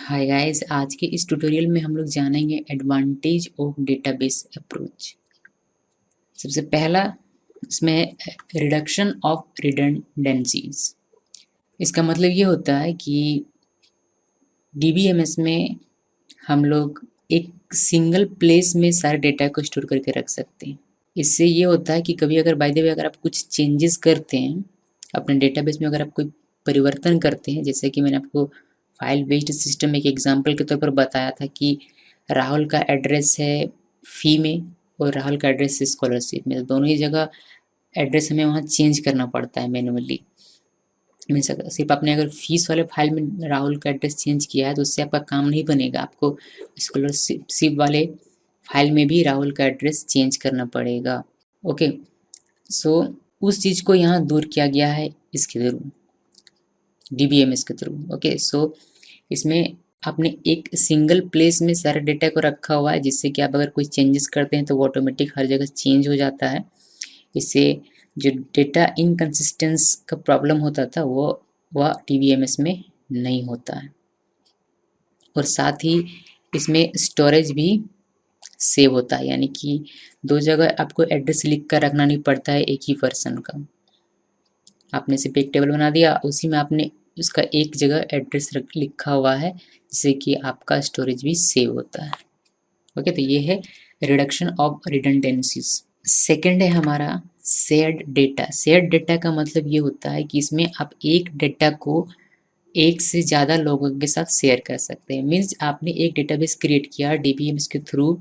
Hi guys, आज के इस ट्यूटोरियल में हम लोग जानेंगे एडवांटेज ऑफ डेटाबेस अप्रोच। सबसे पहला इसमें रिडक्शन ऑफ रिडंडेंसीज। इसका मतलब ये होता है कि डीबीएमएस में हम लोग एक सिंगल प्लेस में सारे डेटा को स्टोर करके रख सकते हैं। इससे ये होता है कि कभी अगर बाय द वे अगर आप कुछ चेंजेस करते हैं अपने डेटाबेस में, अगर आप कोई परिवर्तन करते हैं, जैसे कि मैंने आपको फाइल बेस्ड सिस्टम एक एग्जांपल के तौर पर बताया था कि राहुल का एड्रेस है फ़ी में और राहुल का एड्रेस है स्कॉलरशिप में, तो दोनों ही जगह एड्रेस हमें वहाँ चेंज करना पड़ता है मैनुअली। मीन्स सिर्फ आपने अगर फीस वाले फाइल में राहुल का एड्रेस चेंज किया है तो उससे आपका काम नहीं बनेगा, आपको स्कॉलरशिप वाले फाइल में भी राहुल का एड्रेस चेंज करना पड़ेगा। ओके, सो उस चीज़ को यहाँ दूर किया गया है इसके थ्रू, डीबीएमएस के थ्रू। ओके, सो इसमें आपने एक सिंगल प्लेस में सारे डेटा को रखा हुआ है, जिससे कि आप अगर कोई चेंजेस करते हैं तो वो ऑटोमेटिक हर जगह चेंज हो जाता है। इससे जो डेटा इनकंसिस्टेंस का प्रॉब्लम होता था वह डीबीएमएस में नहीं होता है। और साथ ही इसमें स्टोरेज भी सेव होता है, यानी कि दो जगह आपको एड्रेस लिख कर रखना नहीं पड़ता है एक ही पर्सन का। आपने सिर्फ एक टेबल बना दिया, उसी में आपने उसका एक जगह एड्रेस लिखा हुआ है, जिससे कि आपका स्टोरेज भी सेव होता है। ओके, तो ये है रिडक्शन ऑफ रिडंडेंसीज। सेकंड है हमारा शेयर्ड डेटा। शेयर्ड डेटा का मतलब ये होता है कि इसमें आप एक डेटा को एक से ज़्यादा लोगों के साथ शेयर कर सकते हैं। मीन्स आपने एक डेटाबेस क्रिएट किया डीबीएमएस के थ्रू,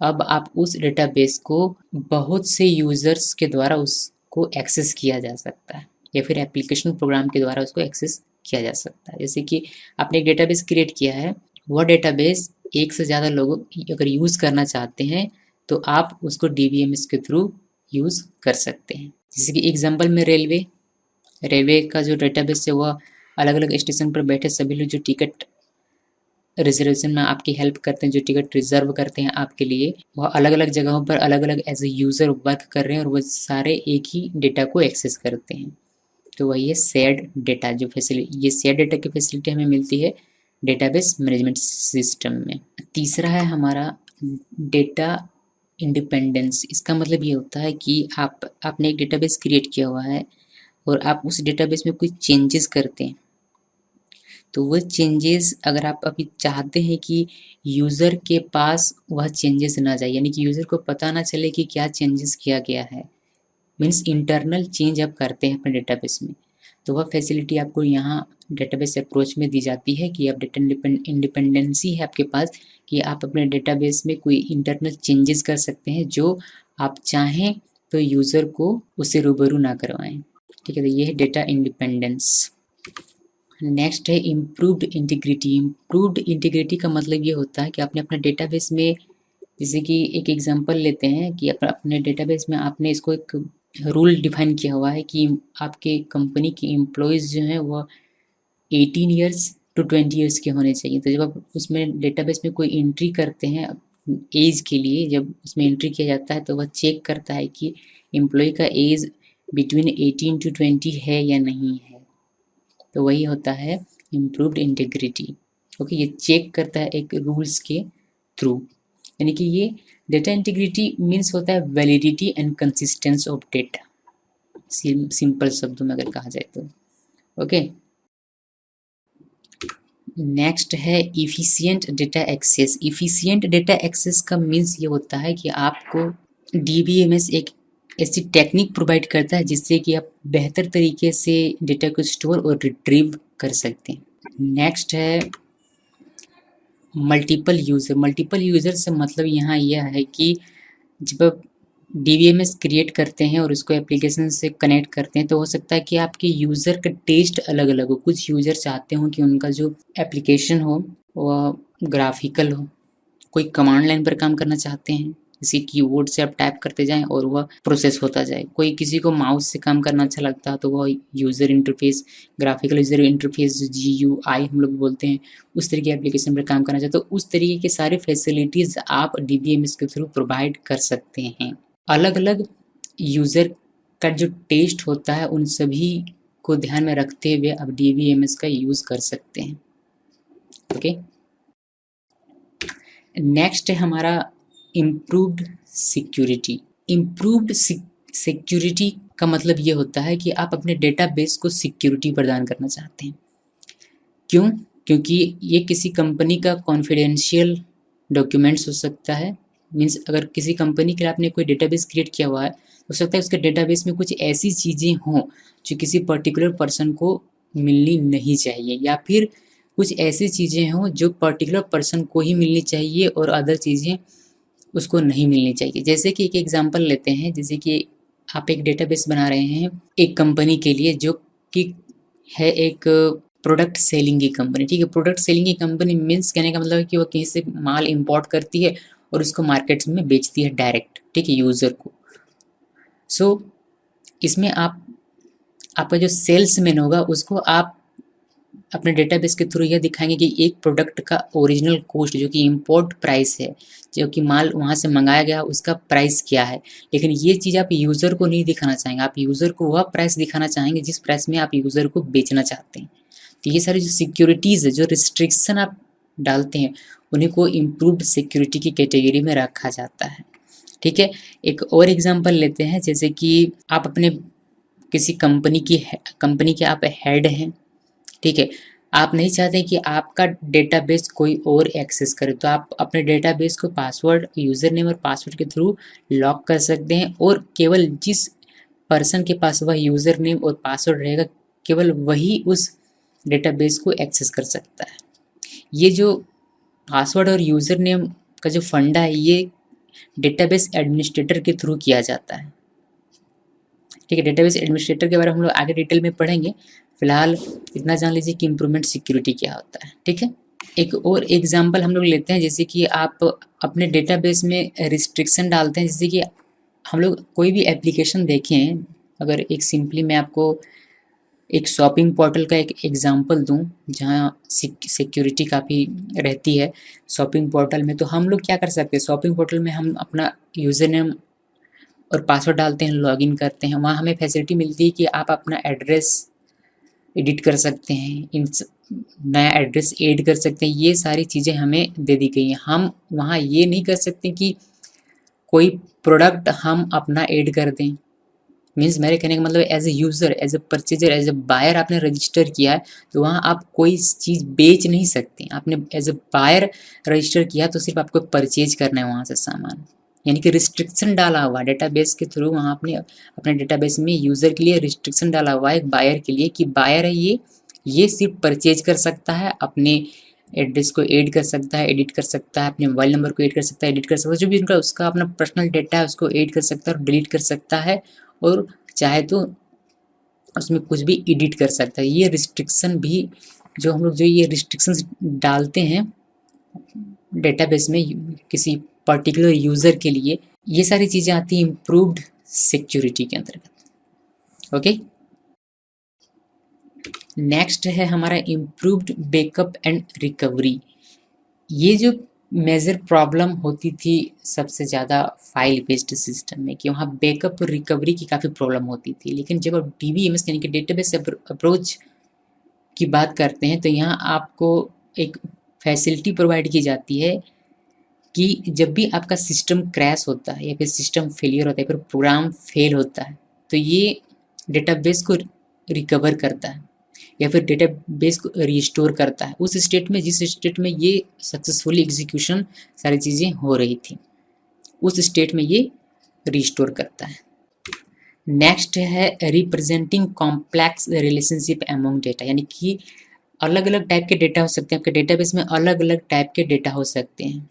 अब आप उस डेटाबेस को बहुत से यूजर्स के द्वारा उसको एक्सेस किया जा सकता है, या फिर एप्लीकेशन प्रोग्राम के द्वारा उसको एक्सेस किया जा सकता है। जैसे कि आपने एक डेटाबेस क्रिएट किया है, वह डेटाबेस एक से ज़्यादा लोग अगर यूज़ करना चाहते हैं तो आप उसको डीबीएमएस के थ्रू यूज़ कर सकते हैं। जैसे कि एग्जांपल में रेलवे का जो डेटाबेस है वह अलग अलग स्टेशन पर बैठे सभी लोग जो टिकट रिजर्वेशन में आपकी हेल्प करते हैं, जो टिकट रिजर्व करते हैं आपके लिए, वह अलग अलग जगहों पर अलग अलग एज ए यूज़र वर्क कर रहे हैं और वह सारे एक ही डेटा को एक्सेस करते हैं। तो वही है शेयर्ड डेटा। जो फैसिलिटी, ये शेयर्ड डेटा की फैसिलिटी हमें मिलती है डेटाबेस मैनेजमेंट सिस्टम में। तीसरा है हमारा डेटा इंडिपेंडेंस। इसका मतलब ये होता है कि आपने एक डेटाबेस क्रिएट किया हुआ है और आप उस डेटाबेस में कुछ चेंजेस करते हैं, तो वह चेंजेस अगर आप अभी चाहते हैं कि यूज़र के पास वह चेंजेस ना जाए, यानी कि यूज़र को पता ना चले कि क्या चेंजेस किया गया है, मीन्स इंटरनल चेंज आप करते हैं अपने डेटाबेस में, तो वह फैसिलिटी आपको यहाँ डेटाबेस अप्रोच में दी जाती है कि आप डेटा इंडिपेंडेंसी है आपके पास कि आप अपने डेटाबेस में कोई इंटरनल चेंजेस कर सकते हैं जो आप चाहें तो यूज़र को उससे रूबरू ना करवाएं। ठीक है, तो ये है डेटा इंडिपेंडेंस। नेक्स्ट है इम्प्रूव्ड इंटीग्रिटी। इम्प्रूव्ड इंटीग्रिटी का मतलब ये होता है कि आपने अपने डेटाबेस में, जैसे कि एक एग्जांपल लेते हैं कि अपने डेटाबेस में आपने इसको एक रूल डिफाइन किया हुआ है कि आपके कंपनी के एम्प्लॉयज़ जो हैं वह 18 ईयर्स टू 20 ईयर्स के होने चाहिए। तो जब आप उसमें डेटाबेस में कोई एंट्री करते हैं एज के लिए, जब उसमें एंट्री किया जाता है तो वह चेक करता है कि एम्प्लॉय का एज बिटवीन 18 टू 20 है या नहीं है। तो वही होता है इम्प्रूव्ड इंटीग्रिटी। ओके, ये चेक करता है एक रूल्स के थ्रू, यानी कि ये डेटा इंटीग्रिटी मीन्स होता है validity and consistence of data, simple शब्दों में अगर कहा जाए तो। ओके, नेक्स्ट है efficient data access. Efficient data access का मीन्स ये होता है कि आपको डीबीएमएस एक ऐसी टेक्निक प्रोवाइड करता है जिससे कि आप बेहतर तरीके से डेटा को स्टोर और रिट्रीव कर सकते हैं। नेक्स्ट है मल्टीपल यूज़र। मल्टीपल यूज़र से मतलब यहाँ यह है कि जब आप डीबीएमएस क्रिएट करते हैं और उसको एप्लीकेशन से कनेक्ट करते हैं तो हो सकता है कि आपके यूज़र का टेस्ट अलग अलग हो। कुछ यूज़र चाहते हो कि उनका जो एप्लीकेशन हो वह ग्राफिकल हो, कोई कमांड लाइन पर काम करना चाहते हैं, किसी कीबोर्ड से आप टाइप करते जाएं और वह प्रोसेस होता जाए। कोई किसी को माउस से काम करना अच्छा लगता है तो वह user interface, graphical user interface जो जीयूआई हम लोग बोलते हैं, उस तरीके की एप्लीकेशन पर काम करना चाहते तो उस तरीके की सारी फैसिलिटीज़ आप डीबीएमएस के थ्रू प्रोवाइड कर सकते हैं। अलग अलग यूज़र का जो टेस्ट होता है उन सभी को ध्यान में रखते हुए आप डीबीएमएस का यूज़ कर सकते हैं। ओके, नेक्स्ट है हमारा इम्प्रूव्ड सिक्योरिटी। इम्प्रूव्ड सिक्योरिटी का मतलब ये होता है कि आप अपने डेटाबेस को सिक्योरिटी प्रदान करना चाहते हैं। क्यों? क्योंकि ये किसी कंपनी का कॉन्फिडेंशियल डॉक्यूमेंट्स हो सकता है। मीन्स अगर किसी कंपनी के लिए आपने कोई डेटाबेस क्रिएट किया हुआ है, हो सकता है उसके डेटाबेस में कुछ ऐसी चीज़ें हों जो किसी पर्टिकुलर पर्सन को मिलनी नहीं चाहिए, या फिर कुछ ऐसी चीज़ें हों जो पर्टिकुलर पर्सन को ही मिलनी चाहिए और अदर चीज़ें उसको नहीं मिलनी चाहिए। जैसे कि एक एग्जांपल लेते हैं, जैसे कि आप एक डेटाबेस बना रहे हैं एक कंपनी के लिए जो कि है एक प्रोडक्ट सेलिंग की कंपनी, ठीक है। प्रोडक्ट सेलिंग की कंपनी मीन्स कहने का मतलब है कि वो कहीं से माल इंपोर्ट करती है और उसको मार्केट में बेचती है डायरेक्ट, ठीक है, यूज़र को। सो इसमें आपका जो सेल्समैन होगा उसको आप अपने डेटाबेस के थ्रू यह दिखाएंगे कि एक प्रोडक्ट का ओरिजिनल कॉस्ट जो कि इम्पोर्ट प्राइस है, जो कि माल वहाँ से मंगाया गया उसका प्राइस क्या है। लेकिन ये चीज़ आप यूज़र को नहीं दिखाना चाहेंगे, आप यूज़र को वह प्राइस दिखाना चाहेंगे जिस प्राइस में आप यूज़र को बेचना चाहते हैं। तो ये सारी जो सिक्योरिटीज़ है, जो रिस्ट्रिक्शन आप डालते हैं, उन्हीं को इम्प्रूव्ड सिक्योरिटी की कैटेगरी में रखा जाता है, ठीक है। एक और एग्जांपल लेते हैं, जैसे कि आप अपने किसी कंपनी के आप हेड हैं, ठीक है। आप नहीं चाहते कि आपका डेटाबेस कोई और एक्सेस करे, तो आप अपने डेटाबेस को पासवर्ड, यूज़र नेम और पासवर्ड के थ्रू लॉक कर सकते हैं, और केवल जिस पर्सन के पास वह यूज़र नेम और पासवर्ड रहेगा, केवल वही उस डेटाबेस को एक्सेस कर सकता है। ये जो पासवर्ड और यूज़र नेम का जो फंडा है, ये डेटाबेस एडमिनिस्ट्रेटर के थ्रू किया जाता है, ठीक है। डेटाबेस एडमिनिस्ट्रेटर के बारे में हम लोग आगे डिटेल में पढ़ेंगे। फिलहाल इतना जान लीजिए कि इम्प्रूवमेंट सिक्योरिटी क्या होता है, ठीक है। एक और एग्जांपल हम लोग लेते हैं, जैसे कि आप अपने डेटाबेस में रिस्ट्रिक्शन डालते हैं। जैसे कि हम लोग कोई भी एप्लीकेशन देखें, अगर एक सिंपली मैं आपको एक शॉपिंग पोर्टल का एक एग्जांपल दूं जहां सिक्योरिटी काफ़ी रहती है शॉपिंग पोर्टल में, तो हम लोग क्या कर सकते हैं, शॉपिंग पोर्टल में हम अपना यूज़र नेम और पासवर्ड डालते हैं, लॉगिन करते हैं। वहाँ हमें फैसिलिटी मिलती है कि आप अपना एड्रेस एडिट कर सकते हैं, नया एड्रेस ऐड कर सकते हैं। ये सारी चीज़ें हमें दे दी गई हैं। हम वहाँ ये नहीं कर सकते कि कोई प्रोडक्ट हम अपना ऐड कर दें। मीन्स मेरे कहने का मतलब as a user, as a purchaser, as a buyer आपने रजिस्टर किया है, तो वहाँ आप कोई चीज़ बेच नहीं सकते। आपने एज ए बायर रजिस्टर किया तो सिर्फ आपको परचेज करना है वहाँ से सामान, यानी कि रिस्ट्रिक्शन डाला हुआ डेटाबेस के थ्रू। वहाँ आपने अपने डेटाबेस में यूज़र के लिए रिस्ट्रिक्शन डाला हुआ है, एक बायर के लिए, कि बायर है ये सिर्फ परचेज कर सकता है, अपने एड्रेस को ऐड कर सकता है, एडिट कर सकता है, अपने मोबाइल नंबर को ऐड कर सकता है, एडिट कर सकता है, जो भी उनका उसका अपना पर्सनल डेटा है उसको ऐड कर सकता है और डिलीट कर सकता है, और चाहे तो उसमें कुछ भी एडिट कर सकता है। ये रिस्ट्रिक्शन भी जो हम लोग जो ये रिस्ट्रिक्शंस डालते हैं डेटाबेस में किसी पर्टिकुलर यूज़र के लिए, ये सारी चीज़ें आती हैं इम्प्रूव्ड सिक्योरिटी के अंतर्गत, ओके। नेक्स्ट है हमारा इम्प्रूव्ड बैकअप एंड रिकवरी। ये जो मेजर प्रॉब्लम होती थी सबसे ज़्यादा फाइल बेस्ड सिस्टम में, कि वहाँ बैकअप और रिकवरी की काफ़ी प्रॉब्लम होती थी। लेकिन जब आप DBMS यानी कि डेटाबेस अप्रोच की बात करते हैं, तो यहाँ आपको एक फैसिलिटी प्रोवाइड की जाती है कि जब भी आपका सिस्टम क्रैश होता है या फिर सिस्टम फेलियर होता है, फिर प्रोग्राम फेल होता है, तो ये डेटाबेस को रिकवर करता है या फिर डेटाबेस को रिस्टोर करता है उस स्टेट में जिस स्टेट में ये सक्सेसफुली एग्जीक्यूशन सारी चीज़ें हो रही थी, उस स्टेट में ये रिस्टोर करता है। नेक्स्ट है representing complex relationship among data, यानी कि अलग अलग टाइप के डेटा हो सकते हैं, आपके डेटाबेस में अलग अलग टाइप के डेटा हो सकते हैं।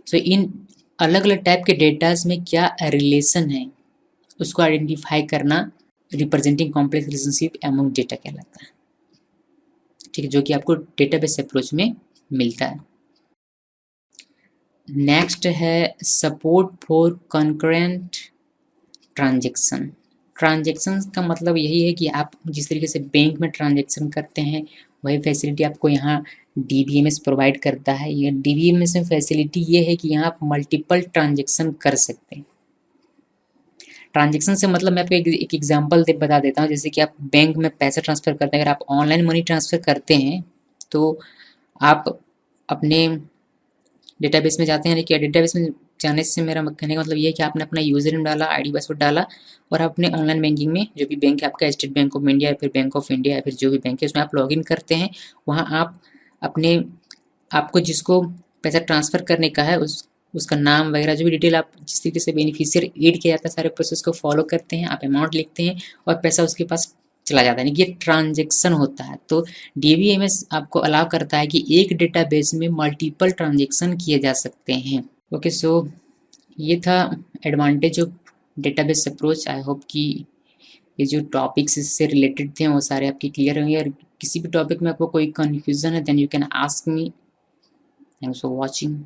सो इन अलग अलग टाइप के डेटाज में क्या रिलेशन है उसको आइडेंटिफाई करना representing complex relationship among data कहलाता है, ठीक है, जो कि आपको डेटाबेस अप्रोच में मिलता है। नेक्स्ट है support for concurrent transaction. Transaction का मतलब यही है कि आप जिस तरीके से बैंक में ट्रांजेक्शन करते हैं वही फैसिलिटी आपको यहाँ DBMS प्रोवाइड करता है। ये DBMS में फैसिलिटी ये है कि यहाँ आप मल्टीपल ट्रांजेक्शन कर सकते हैं। ट्रांजेक्शन से मतलब मैं आपको एक एग्जांपल बता देता हूँ। जैसे कि आप बैंक में पैसा ट्रांसफ़र करते हैं, अगर आप ऑनलाइन मनी ट्रांसफ़र करते हैं तो आप अपने डेटाबेस में जाते हैं, कि डेटाबेस में जाने से मेरा कहने का मतलब ये है कि आपने अपना यूजर नेम डाला, आईडी पासवर्ड डाला, और अपने ऑनलाइन बैंकिंग में जो भी बैंक है आपका, स्टेट बैंक ऑफ इंडिया या फिर बैंक ऑफ इंडिया या फिर जो भी बैंक है उसमें आप लॉगिन करते हैं। वहाँ आप अपने आपको जिसको पैसा ट्रांसफ़र करने का है उसका नाम वगैरह जो भी डिटेल आप जिस तरीके से बेनिफिशियरी ऐड किया जाता है, सारे प्रोसेस को फॉलो करते हैं, आप अमाउंट लिखते हैं और पैसा उसके पास चला जाता है, यानी कि ये ट्रांजेक्शन होता है। तो डीबीएमएस आपको अलाउ करता है कि एक डेटाबेस में मल्टीपल ट्रांजेक्शन किए जा सकते हैं। ओके, सो ये था advantage of database approach. I hope कि ये जो टॉपिक्स इससे रिलेटेड थे वो सारे आपके क्लियर होंगे, और किसी भी टॉपिक में आपको कोई कन्फ्यूज़न है then you can ask me. Thanks for watching.